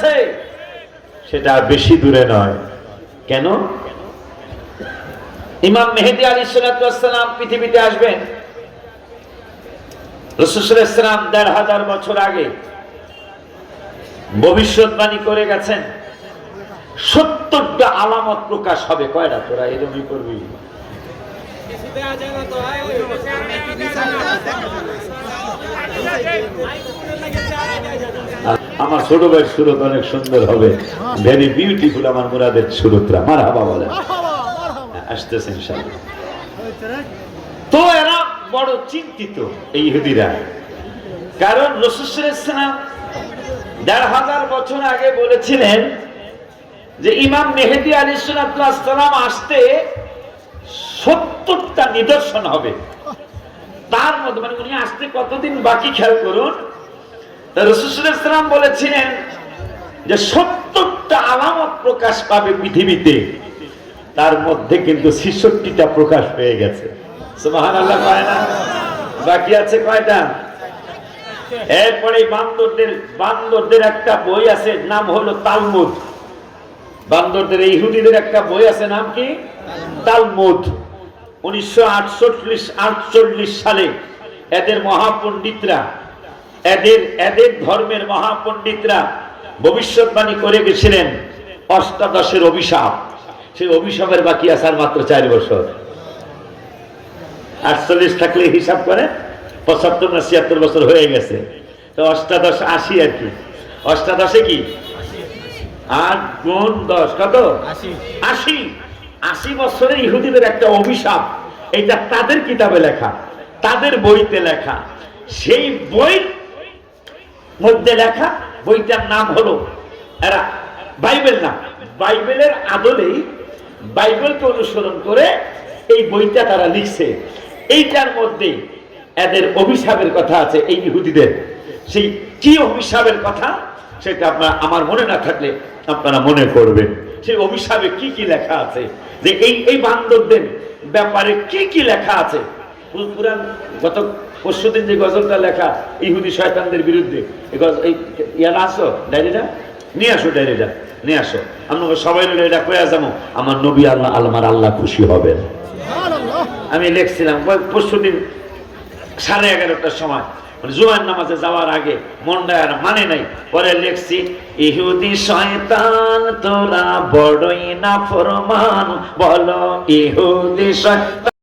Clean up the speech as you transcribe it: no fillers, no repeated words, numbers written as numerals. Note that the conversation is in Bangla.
গেছে, সেটা বেশি দূরে নয়। কেন? ইমাম মেহেদী আলাইহিস সালাম পৃথিবীতে আসবেন। রাসূল সাল্লাল্লাহু আলাইহি ওয়াসাল্লাম ১৫০০ বছর আগে ভবিষ্যৎবাণী করে গেছেন ৭০টা আলামত প্রকাশ হবে। কয়টা? তোরা এরকমই করবি। আমার ছোট ভাইয়ের সুরত অনেক সুন্দর হবে, ভেরি বিউটিফুল। আমার মুরাদের সুরতরা মারহাবা বলেন, আসতেছে ইনশাআল্লাহ। তো এরা বড় চিন্তিত এই ইহুদিরা, কারণ রাসূল সাল্লাল্লাহু আলাইহি ওয়াসাল্লাম ১৫০০ বছর আগে বলেছিলেন যে ইমাম মেহেদী আলাইহিস সালাম আসতে ৭০টা নিদর্শন হবে। তার মধ্যে মানে উনি আসতে কতদিন বাকি খেয়াল করুন। রাসূল সাল্লাল্লাহু আলাইহি ওয়াসাল্লাম বলেছিলেন যে ৭০টা আলামত প্রকাশ পাবে পৃথিবীতে, তার মধ্যে কিন্তু ৬৬টা প্রকাশ হয়ে গেছে। সুবহানাল্লাহ। কয় না? বাকি আছে কয়টা? এরপরে বান্দরদের একটা বই আছে, নাম হলো তালমুদ। বান্দরদের ইহুদিদের একটা বই আছে, নাম কি? তালমুদ। 1948 সালে এদের মহাপণ্ডিতরা, এদের ধর্মের মহাপণ্ডিতরা ভবিষ্যৎবাণী করে গেছিলেন অষ্টাদশের অভিশাপ। সেই অভিশাপের বাকি আছে আর মাত্র 4 বছর। 48 থাকলে হিসাব করে 75 না 76 বছর হয়ে গেছে। তো অষ্টাদশ 80 আর কি। অষ্টাদশে কি 8 গুণ 10 কত? 80। 80 বছরের ইহুদিদের একটা অভিশাপ, এটা তাদের কিতাবে লেখা, তাদের বইতে লেখা। সেই বই মধ্যে লেখা, বইটার নাম হলো, এরা বাইবেল না, বাইবেলের আদলেই বাইবেলকে অনুসরণ করে এই বইটা তারা লিখছে। এইটার মধ্যে এদের অভিশাপের কথা আছে, এই ইহুদিদের। সেই কি অভিশাপের কথা সেটা আপনারা, আমার মনে না থাকলে আপনারা মনে করবেন। সেই অভিশাপে কি কি লেখা আছে, যে এই বান্দরদের ব্যাপারে কি কি লেখা আছে। পুরাণ গত পরশুদিন যে গজলটা লেখা ইহুদি শয়তানদের বিরুদ্ধে, ইয়ার আসো ডায়েরিটা নিয়ে আসো, ডায়েরিটা নিয়ে আসো। আমরা সবাই মিলে এটা কয়ে যাবো, আমার নবী আল্লাহ আমার আল্লাহ খুশি হবেন। আমি লিখছিলাম পরশুদিন 11:30টার সময়, জুমার নামাজে যাওয়ার আগে, মনটা আর মানে নাই, পরে লিখছি, ইহুদি শয়তান তোরা বড়ই না ফরমান, বলো ইহুদি শয়তান।